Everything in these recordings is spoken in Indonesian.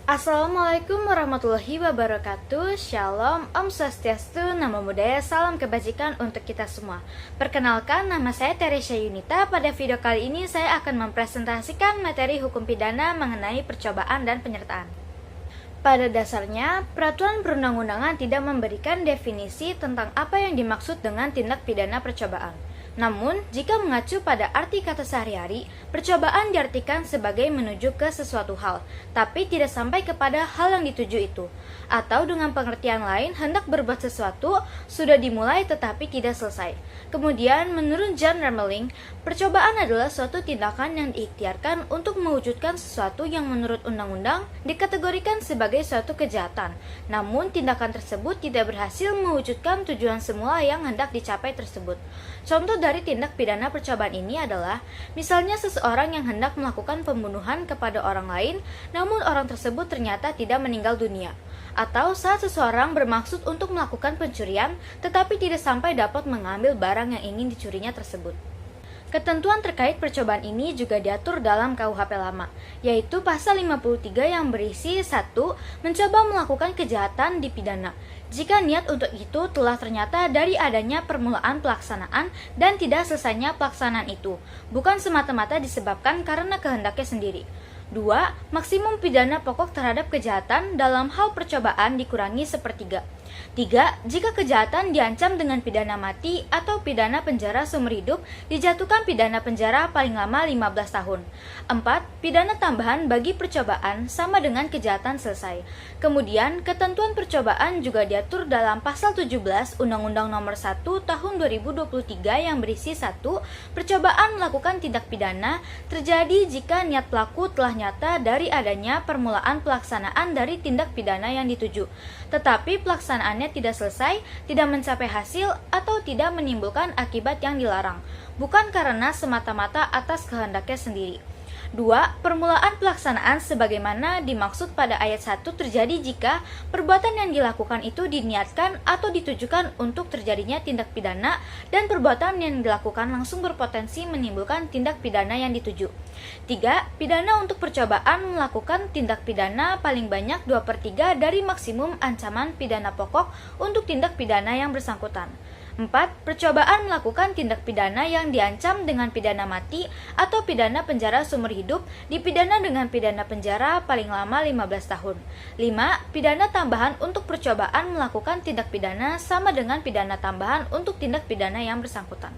Assalamualaikum warahmatullahi wabarakatuh. Shalom, Om Swastiastu, Namo Buddhaya, salam kebajikan untuk kita semua. Perkenalkan, nama saya Teresya Yunita. Pada video kali ini saya akan mempresentasikan materi hukum pidana mengenai percobaan dan penyertaan. Pada dasarnya, peraturan perundang-undangan tidak memberikan definisi tentang apa yang dimaksud dengan tindak pidana percobaan. Namun, jika mengacu pada arti kata sehari-hari, percobaan diartikan sebagai menuju ke sesuatu hal, tapi tidak sampai kepada hal yang dituju itu. Atau dengan pengertian lain, hendak berbuat sesuatu sudah dimulai tetapi tidak selesai. Kemudian, menurut John Rameling, percobaan adalah suatu tindakan yang diikhtiarkan untuk mewujudkan sesuatu yang menurut undang-undang dikategorikan sebagai suatu kejahatan. Namun, tindakan tersebut tidak berhasil mewujudkan tujuan semula yang hendak dicapai tersebut. Contoh dari tindak pidana percobaan ini adalah, misalnya seseorang yang hendak melakukan pembunuhan kepada orang lain, namun orang tersebut ternyata tidak meninggal dunia. Atau saat seseorang bermaksud untuk melakukan pencurian, tetapi tidak sampai dapat mengambil barang yang ingin dicurinya tersebut. Ketentuan terkait percobaan ini juga diatur dalam KUHP lama, yaitu pasal 53 yang berisi 1. Mencoba melakukan kejahatan dipidana, jika niat untuk itu telah ternyata dari adanya permulaan pelaksanaan dan tidak selesainya pelaksanaan itu, bukan semata-mata disebabkan karena kehendaknya sendiri. 2. Maksimum pidana pokok terhadap kejahatan dalam hal percobaan dikurangi sepertiga. 3. Jika kejahatan diancam dengan pidana mati atau pidana penjara seumur hidup, dijatuhkan pidana penjara paling lama 15 tahun. 4. Pidana tambahan bagi percobaan sama dengan kejahatan selesai. Kemudian, ketentuan percobaan juga diatur dalam pasal 17 Undang-Undang Nomor 1 Tahun 2023 yang berisi 1. Percobaan melakukan tindak pidana terjadi jika niat pelaku telah nyata dari adanya permulaan pelaksanaan dari tindak pidana yang dituju, tetapi pelaksanaannya tidak selesai, tidak mencapai hasil, atau tidak menimbulkan akibat yang dilarang, bukan karena semata-mata atas kehendaknya sendiri. 2. Permulaan pelaksanaan sebagaimana dimaksud pada ayat 1 terjadi jika perbuatan yang dilakukan itu diniatkan atau ditujukan untuk terjadinya tindak pidana dan perbuatan yang dilakukan langsung berpotensi menimbulkan tindak pidana yang dituju. 3. Pidana untuk percobaan melakukan tindak pidana paling banyak 2/3 dari maksimum ancaman pidana pokok untuk tindak pidana yang bersangkutan. 4. Percobaan melakukan tindak pidana yang diancam dengan pidana mati atau pidana penjara seumur hidup dipidana dengan pidana penjara paling lama 15 tahun. 5. Pidana tambahan untuk percobaan melakukan tindak pidana sama dengan pidana tambahan untuk tindak pidana yang bersangkutan.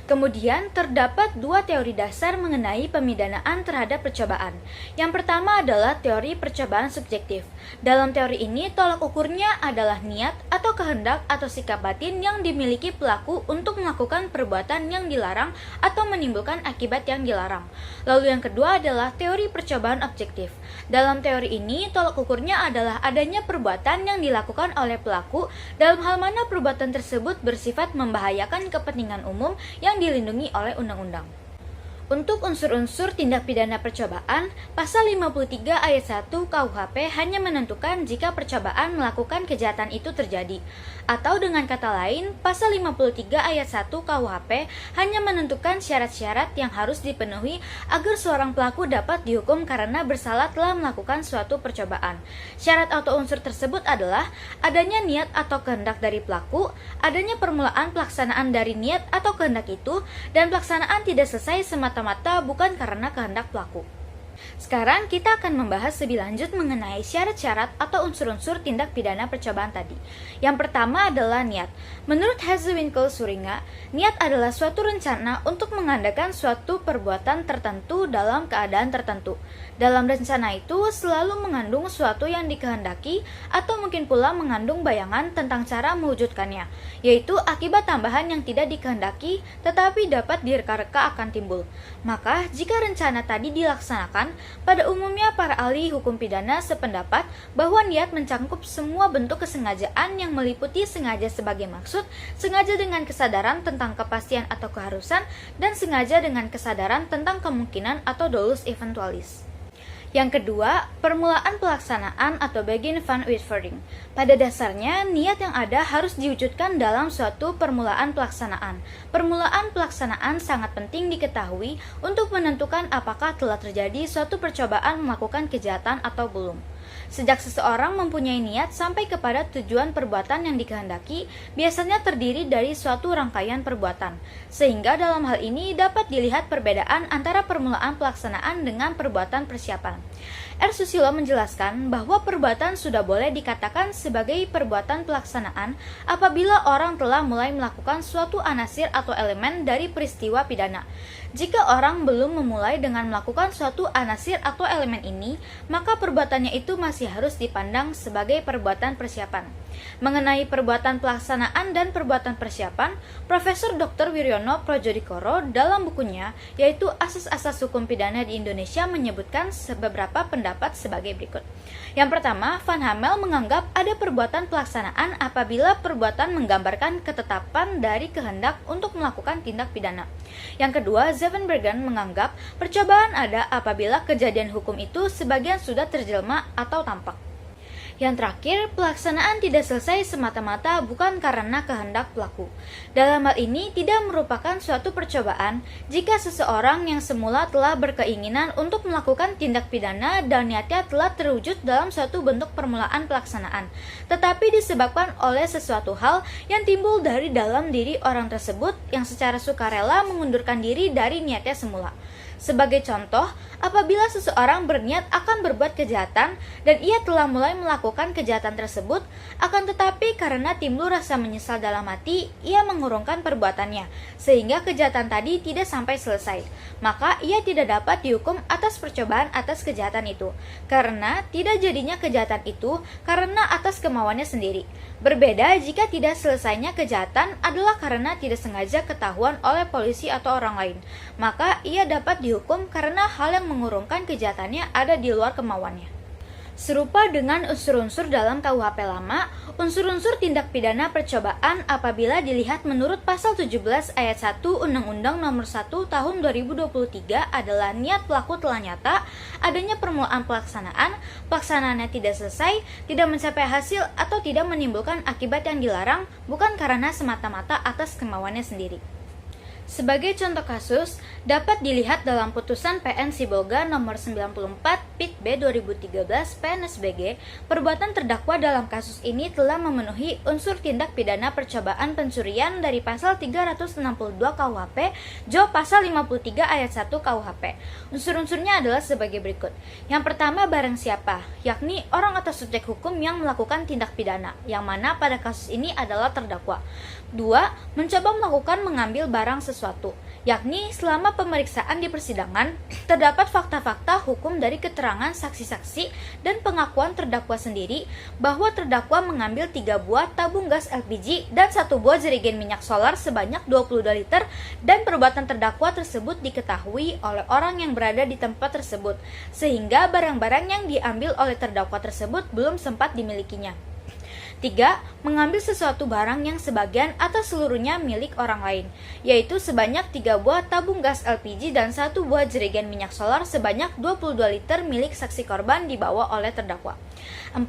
Kemudian, terdapat dua teori dasar mengenai pemidanaan terhadap percobaan. Yang pertama adalah teori percobaan subjektif. Dalam teori ini, tolak ukurnya adalah niat atau kehendak atau sikap batin yang dimiliki pelaku untuk melakukan perbuatan yang dilarang atau menimbulkan akibat yang dilarang. Lalu yang kedua adalah teori percobaan objektif. Dalam teori ini, tolak ukurnya adalah adanya perbuatan yang dilakukan oleh pelaku dalam hal mana perbuatan tersebut bersifat membahayakan kepentingan umum yang dilindungi oleh undang-undang. Untuk unsur-unsur tindak pidana percobaan, pasal 53 ayat 1 KUHP hanya menentukan jika percobaan melakukan kejahatan itu terjadi. Atau dengan kata lain, pasal 53 ayat 1 KUHP hanya menentukan syarat-syarat yang harus dipenuhi agar seorang pelaku dapat dihukum karena bersalah telah melakukan suatu percobaan. Syarat atau unsur tersebut adalah adanya niat atau kehendak dari pelaku, adanya permulaan pelaksanaan dari niat atau kehendak itu, dan pelaksanaan tidak selesai semata-mata bukan karena kehendak pelaku. Sekarang kita akan membahas lebih lanjut mengenai syarat-syarat atau unsur-unsur tindak pidana percobaan tadi. Yang pertama adalah niat. Menurut Hazewinkel Suringa, niat adalah suatu rencana untuk mengadakan suatu perbuatan tertentu dalam keadaan tertentu. Dalam rencana itu selalu mengandung suatu yang dikehendaki atau mungkin pula mengandung bayangan tentang cara mewujudkannya, yaitu akibat tambahan yang tidak dikehendaki tetapi dapat direka-reka akan timbul. Maka jika rencana tadi dilaksanakan, pada umumnya para ahli hukum pidana sependapat bahwa niat mencakup semua bentuk kesengajaan yang meliputi sengaja sebagai maksud, sengaja dengan kesadaran tentang kepastian atau keharusan, dan sengaja dengan kesadaran tentang kemungkinan atau dolus eventualis. Yang kedua, permulaan pelaksanaan atau begin van uitvoering. Pada dasarnya, niat yang ada harus diwujudkan dalam suatu permulaan pelaksanaan. Permulaan pelaksanaan sangat penting diketahui untuk menentukan apakah telah terjadi suatu percobaan melakukan kejahatan atau belum. Sejak seseorang mempunyai niat sampai kepada tujuan perbuatan yang dikehendaki, biasanya terdiri dari suatu rangkaian perbuatan, sehingga dalam hal ini dapat dilihat perbedaan antara permulaan pelaksanaan dengan perbuatan persiapan. R. Susilo menjelaskan bahwa perbuatan sudah boleh dikatakan sebagai perbuatan pelaksanaan apabila orang telah mulai melakukan suatu anasir atau elemen dari peristiwa pidana. Jika orang belum memulai dengan melakukan suatu anasir atau elemen ini, maka perbuatannya itu masih harus dipandang sebagai perbuatan persiapan. Mengenai perbuatan pelaksanaan dan perbuatan persiapan, Profesor Dr. Wiryono Projodikoro dalam bukunya, yaitu Asas-Asas Hukum Pidana di Indonesia, menyebutkan beberapa pendapat sebagai berikut. Yang pertama, Van Hamel menganggap ada perbuatan pelaksanaan apabila perbuatan menggambarkan ketetapan dari kehendak untuk melakukan tindak pidana. Yang kedua, Zevenbergen menganggap percobaan ada apabila kejadian hukum itu sebagian sudah terjelma atau tampak. Yang terakhir, pelaksanaan tidak selesai semata-mata bukan karena kehendak pelaku. Dalam hal ini tidak merupakan suatu percobaan jika seseorang yang semula telah berkeinginan untuk melakukan tindak pidana dan niatnya telah terwujud dalam suatu bentuk permulaan pelaksanaan, tetapi disebabkan oleh sesuatu hal yang timbul dari dalam diri orang tersebut yang secara sukarela mengundurkan diri dari niatnya semula. Sebagai contoh, apabila seseorang berniat akan berbuat kejahatan dan ia telah mulai melakukan kejahatan tersebut, akan tetapi karena timbul rasa menyesal dalam hati, ia mengurungkan perbuatannya, sehingga kejahatan tadi tidak sampai selesai. Maka ia tidak dapat dihukum atas percobaan atas kejahatan itu, karena tidak jadinya kejahatan itu karena atas kemauannya sendiri. Berbeda jika tidak selesainya kejahatan adalah karena tidak sengaja ketahuan oleh polisi atau orang lain, maka ia dapat dihukum karena hal yang mengurungkan kejahatannya ada di luar kemauannya. Serupa dengan unsur-unsur dalam KUHP lama, unsur-unsur tindak pidana percobaan apabila dilihat menurut pasal 17 ayat 1 Undang-Undang Nomor 1 Tahun 2023 adalah niat pelaku telah nyata, adanya permulaan pelaksanaan, pelaksanaannya tidak selesai, tidak mencapai hasil atau tidak menimbulkan akibat yang dilarang, bukan karena semata-mata atas kemauannya sendiri. Sebagai contoh kasus, dapat dilihat dalam putusan PN Sibolga nomor 94 Pit B 2013 PNSBG, perbuatan terdakwa dalam kasus ini telah memenuhi unsur tindak pidana percobaan pencurian dari pasal 362 KUHP, Jo pasal 53 ayat 1 KUHP. Unsur-unsurnya adalah sebagai berikut. Yang pertama, barang siapa, yakni orang atau subjek hukum yang melakukan tindak pidana, yang mana pada kasus ini adalah terdakwa. 2. Mencoba melakukan mengambil barang sesuatu, yakni selama pemeriksaan di persidangan terdapat fakta-fakta hukum dari keterangan saksi-saksi dan pengakuan terdakwa sendiri bahwa terdakwa mengambil 3 buah tabung gas LPG dan 1 buah jerigen minyak solar sebanyak 22 liter dan perbuatan terdakwa tersebut diketahui oleh orang yang berada di tempat tersebut sehingga barang-barang yang diambil oleh terdakwa tersebut belum sempat dimilikinya. 3. Mengambil sesuatu barang yang sebagian atau seluruhnya milik orang lain, yaitu sebanyak 3 buah tabung gas LPG dan 1 buah jerigen minyak solar sebanyak 22 liter milik saksi korban dibawa oleh terdakwa. 4.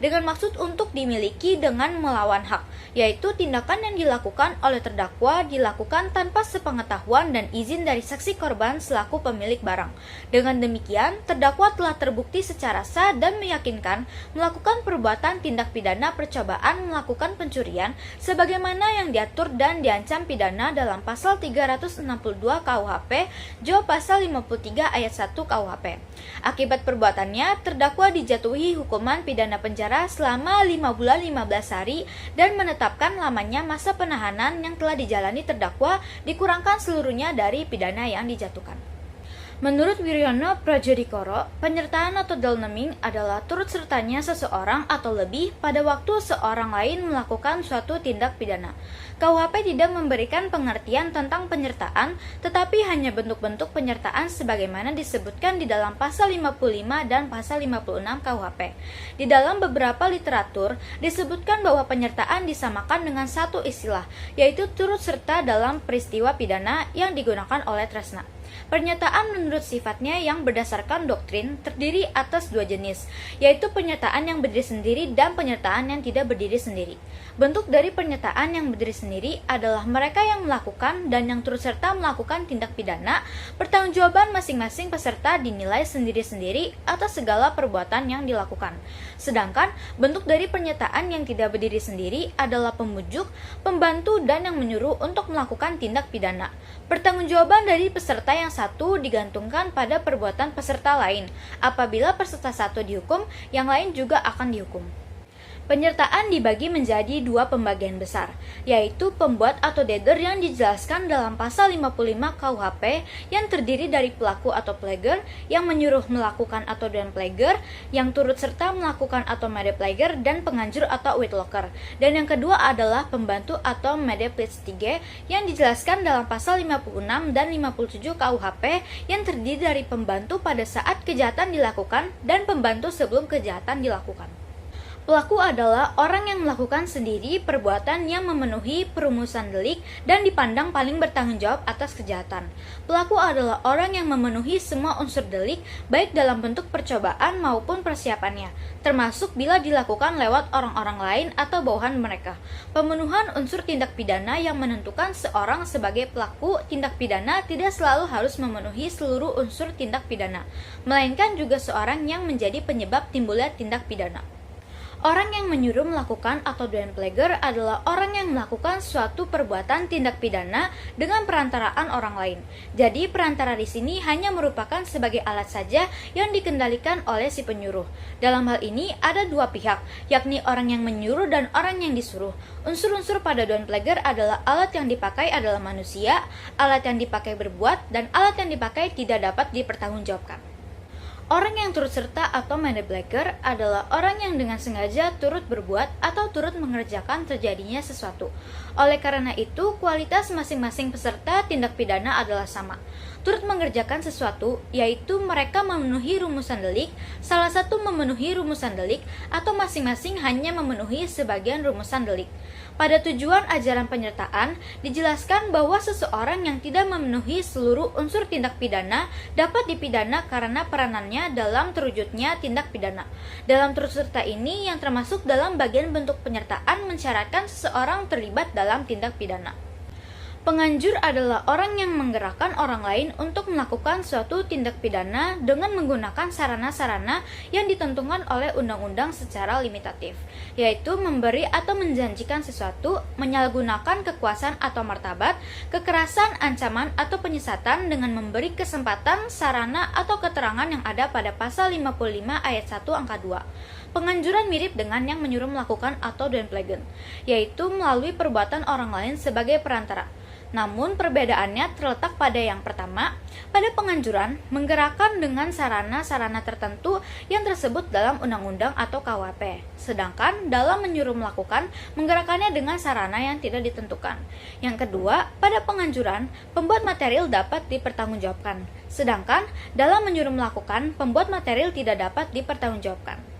Dengan maksud untuk dimiliki dengan melawan hak, yaitu tindakan yang dilakukan oleh terdakwa dilakukan tanpa sepengetahuan dan izin dari saksi korban selaku pemilik barang. Dengan demikian, terdakwa telah terbukti secara sah dan meyakinkan melakukan perbuatan tindak pidana percobaan melakukan pencurian sebagaimana yang diatur dan diancam pidana dalam pasal 362 KUHP, Jo pasal 53 ayat 1 KUHP. Akibat perbuatannya, terdakwa dijatuhi hukuman pidana penjara selama 5 bulan 15 hari dan menetapkan lamanya masa penahanan yang telah dijalani terdakwa dikurangkan seluruhnya dari pidana yang dijatuhkan. Menurut Wiryono Projodikoro, penyertaan atau dalneming adalah turut sertanya seseorang atau lebih pada waktu seorang lain melakukan suatu tindak pidana. KUHP tidak memberikan pengertian tentang penyertaan, tetapi hanya bentuk-bentuk penyertaan sebagaimana disebutkan di dalam pasal 55 dan pasal 56 KUHP. Di dalam beberapa literatur disebutkan bahwa penyertaan disamakan dengan satu istilah, yaitu turut serta dalam peristiwa pidana yang digunakan oleh Tresna. Pernyataan menurut sifatnya yang berdasarkan doktrin terdiri atas dua jenis, yaitu pernyataan yang berdiri sendiri dan pernyataan yang tidak berdiri sendiri. Bentuk dari pernyataan yang berdiri sendiri adalah mereka yang melakukan dan yang turut serta melakukan tindak pidana. Pertanggungjawaban masing-masing peserta dinilai sendiri-sendiri atas segala perbuatan yang dilakukan. Sedangkan bentuk dari pernyataan yang tidak berdiri sendiri adalah pemujuk, pembantu, dan yang menyuruh untuk melakukan tindak pidana. Pertanggungjawaban dari peserta yang satu digantungkan pada perbuatan peserta lain. Apabila peserta satu dihukum, yang lain juga akan dihukum. Penyertaan dibagi menjadi dua pembagian besar, yaitu pembuat atau dader yang dijelaskan dalam pasal 55 KUHP yang terdiri dari pelaku atau plager, yang menyuruh melakukan atau doing plager, yang turut serta melakukan atau made plager, dan penganjur atau witlocker. Dan yang kedua adalah pembantu atau made plistige yang dijelaskan dalam pasal 56 dan 57 KUHP yang terdiri dari pembantu pada saat kejahatan dilakukan dan pembantu sebelum kejahatan dilakukan. Pelaku adalah orang yang melakukan sendiri perbuatan yang memenuhi perumusan delik dan dipandang paling bertanggung jawab atas kejahatan. Pelaku adalah orang yang memenuhi semua unsur delik, baik dalam bentuk percobaan maupun persiapannya, termasuk bila dilakukan lewat orang-orang lain atau bawahan mereka. Pemenuhan unsur tindak pidana yang menentukan seorang sebagai pelaku tindak pidana tidak selalu harus memenuhi seluruh unsur tindak pidana, melainkan juga seorang yang menjadi penyebab timbulnya tindak pidana. Orang yang menyuruh melakukan atau doing plager adalah orang yang melakukan suatu perbuatan tindak pidana dengan perantaraan orang lain. Jadi perantara di sini hanya merupakan sebagai alat saja yang dikendalikan oleh si penyuruh. Dalam hal ini ada dua pihak, yakni orang yang menyuruh dan orang yang disuruh. Unsur-unsur pada doing plager adalah alat yang dipakai adalah manusia, alat yang dipakai berbuat, dan alat yang dipakai tidak dapat dipertanggungjawabkan. Orang yang turut serta atau made plager adalah orang yang dengan sengaja turut berbuat atau turut mengerjakan terjadinya sesuatu. Oleh karena itu, kualitas masing-masing peserta tindak pidana adalah sama. Turut mengerjakan sesuatu, yaitu mereka memenuhi rumusan delik, salah satu memenuhi rumusan delik, atau masing-masing hanya memenuhi sebagian rumusan delik. Pada tujuan ajaran penyertaan, dijelaskan bahwa seseorang yang tidak memenuhi seluruh unsur tindak pidana dapat dipidana karena peranannya dalam terwujudnya tindak pidana. Dalam turut serta ini yang termasuk dalam bagian bentuk penyertaan mensyaratkan seseorang terlibat dalam tindak pidana. Penganjur adalah orang yang menggerakkan orang lain untuk melakukan suatu tindak pidana dengan menggunakan sarana-sarana yang ditentukan oleh undang-undang secara limitatif, yaitu memberi atau menjanjikan sesuatu, menyalahgunakan kekuasaan atau martabat, kekerasan, ancaman, atau penyesatan dengan memberi kesempatan, sarana, atau keterangan yang ada pada pasal 55 ayat 1 angka 2. Penganjuran mirip dengan yang menyuruh melakukan atau doing plager, yaitu melalui perbuatan orang lain sebagai perantara. Namun perbedaannya terletak pada yang pertama, pada penganjuran menggerakkan dengan sarana-sarana tertentu yang tersebut dalam undang-undang atau KUHP. Sedangkan dalam menyuruh melakukan, menggerakkannya dengan sarana yang tidak ditentukan. Yang kedua, pada penganjuran, pembuat material dapat dipertanggungjawabkan. Sedangkan dalam menyuruh melakukan, pembuat material tidak dapat dipertanggungjawabkan.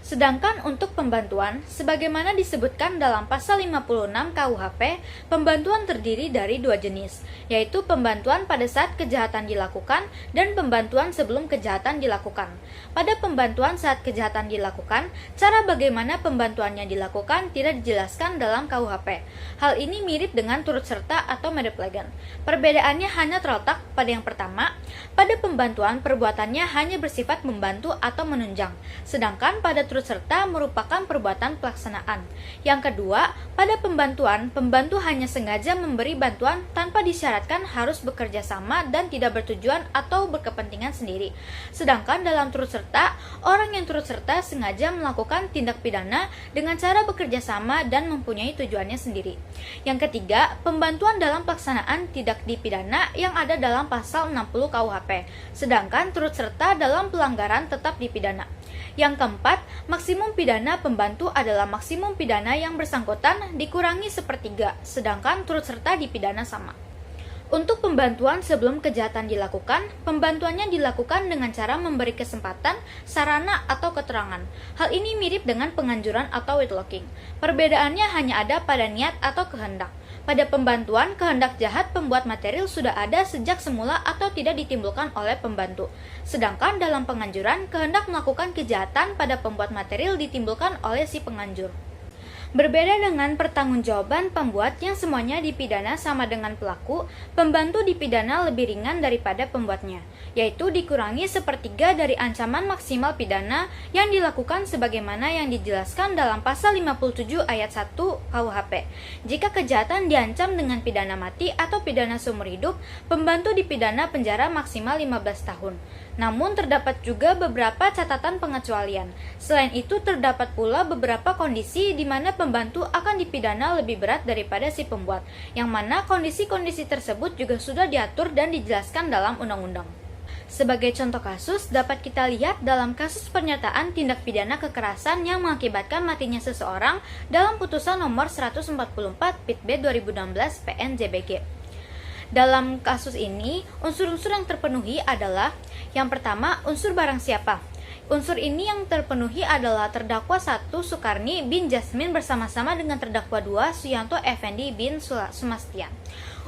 Sedangkan untuk pembantuan, sebagaimana disebutkan dalam pasal 56 KUHP, pembantuan terdiri dari dua jenis, yaitu pembantuan pada saat kejahatan dilakukan dan pembantuan sebelum kejahatan dilakukan. Pada pembantuan saat kejahatan dilakukan, cara bagaimana pembantuannya dilakukan tidak dijelaskan dalam KUHP. Hal ini mirip dengan turut serta atau made plager. Perbedaannya hanya terletak pada yang pertama, pada pembantuan perbuatannya hanya bersifat membantu atau menunjang, sedangkan pada turut serta merupakan perbuatan pelaksanaan. Yang kedua, pada pembantuan, pembantu hanya sengaja memberi bantuan tanpa disyaratkan harus bekerja sama dan tidak bertujuan atau berkepentingan sendiri. Sedangkan dalam turut serta, orang yang turut serta sengaja melakukan tindak pidana dengan cara bekerja sama dan mempunyai tujuannya sendiri. Yang ketiga, pembantuan dalam pelaksanaan tidak dipidana yang ada dalam pasal 60 KUHP, sedangkan turut serta dalam pelanggaran tetap dipidana. Yang keempat, maksimum pidana pembantu adalah maksimum pidana yang bersangkutan dikurangi sepertiga, sedangkan turut serta dipidana sama. Untuk pembantuan sebelum kejahatan dilakukan, pembantuannya dilakukan dengan cara memberi kesempatan, sarana, atau keterangan. Hal ini mirip dengan penganjuran atau whitelocking. Perbedaannya hanya ada pada niat atau kehendak. Pada pembantuan, kehendak jahat pembuat material sudah ada sejak semula atau tidak ditimbulkan oleh pembantu. Sedangkan dalam penganjuran, kehendak melakukan kejahatan pada pembuat material ditimbulkan oleh si penganjur. Berbeda dengan pertanggungjawaban pembuat yang semuanya dipidana sama dengan pelaku, pembantu dipidana lebih ringan daripada pembuatnya, yaitu dikurangi sepertiga dari ancaman maksimal pidana yang dilakukan sebagaimana yang dijelaskan dalam pasal 57 ayat 1 KUHP. Jika kejahatan diancam dengan pidana mati atau pidana seumur hidup, pembantu dipidana penjara maksimal 15 tahun. Namun terdapat juga beberapa catatan pengecualian. Selain itu terdapat pula beberapa kondisi di mana pembantu akan dipidana lebih berat daripada si pembuat, yang mana kondisi-kondisi tersebut juga sudah diatur dan dijelaskan dalam undang-undang. Sebagai contoh kasus, dapat kita lihat dalam kasus pernyataan tindak pidana kekerasan yang mengakibatkan matinya seseorang dalam putusan nomor 144 Pit B 2016 PN JBG. Dalam kasus ini, unsur-unsur yang terpenuhi adalah yang pertama, unsur barang siapa. Unsur ini yang terpenuhi adalah terdakwa 1 Sukarni bin Jasmin bersama-sama dengan terdakwa 2 Suyanto Effendi bin Sumastian.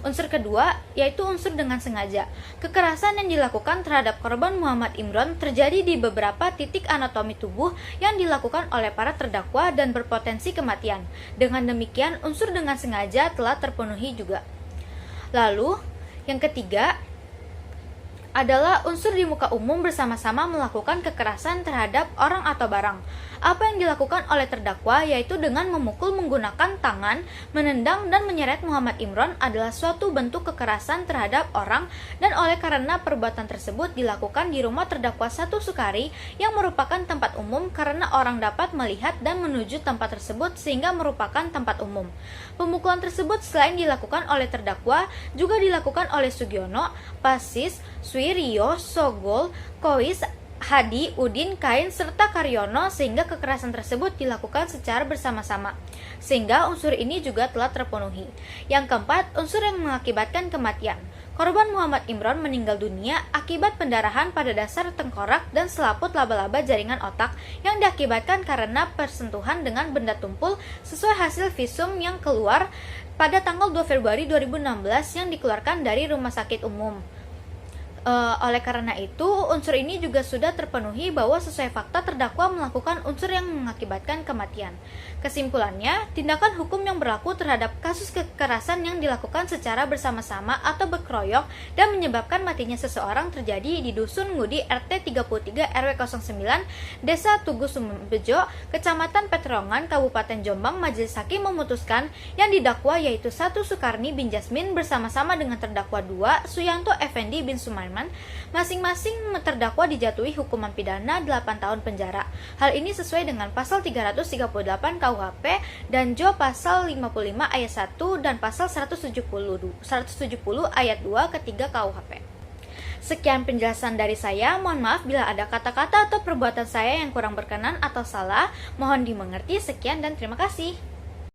Unsur kedua yaitu unsur dengan sengaja. Kekerasan yang dilakukan terhadap korban Muhammad Imron terjadi di beberapa titik anatomi tubuh yang dilakukan oleh para terdakwa dan berpotensi kematian. Dengan demikian, unsur dengan sengaja telah terpenuhi juga. Lalu, yang ketiga adalah unsur di muka umum bersama-sama melakukan kekerasan terhadap orang atau barang. Apa yang dilakukan oleh terdakwa yaitu dengan memukul menggunakan tangan, menendang dan menyeret Muhammad Imron adalah suatu bentuk kekerasan terhadap orang, dan oleh karena perbuatan tersebut dilakukan di rumah terdakwa 1 Sukari yang merupakan tempat umum karena orang dapat melihat dan menuju tempat tersebut sehingga merupakan tempat umum. Pemukulan tersebut selain dilakukan oleh terdakwa juga dilakukan oleh Sugiono, Pasis, Suirio, Sogol, Kois, Hadi, Udin, Kain, serta Karyono, sehingga kekerasan tersebut dilakukan secara bersama-sama, sehingga unsur ini juga telah terpenuhi. Yang keempat, unsur yang mengakibatkan kematian. Korban Muhammad Imron meninggal dunia akibat pendarahan pada dasar tengkorak dan selaput laba-laba jaringan otak yang diakibatkan karena persentuhan dengan benda tumpul sesuai hasil visum yang keluar pada tanggal 2 Februari 2016 yang dikeluarkan dari rumah sakit umum. Oleh karena itu, unsur ini juga sudah terpenuhi bahwa sesuai fakta terdakwa melakukan unsur yang mengakibatkan kematian. Kesimpulannya, tindakan hukum yang berlaku terhadap kasus kekerasan yang dilakukan secara bersama-sama atau berkeroyok dan menyebabkan matinya seseorang terjadi di Dusun Ngudi RT 33 RW 09 Desa Tugu Sumbejo, Kecamatan Peterongan, Kabupaten Jombang. Majelis Hakim memutuskan yang didakwa yaitu 1 Sukarni bin Jasmin bersama-sama dengan terdakwa 2 Suyanto Effendi bin Sumarman, masing-masing terdakwa dijatuhi hukuman pidana 8 tahun penjara. Hal ini sesuai dengan pasal 338 KUHP dan Jo pasal 55 ayat 1 dan pasal 170 ayat 2 ketiga KUHP. Sekian penjelasan dari saya. Mohon maaf bila ada kata-kata atau perbuatan saya yang kurang berkenan atau salah. Mohon dimengerti. Sekian dan terima kasih.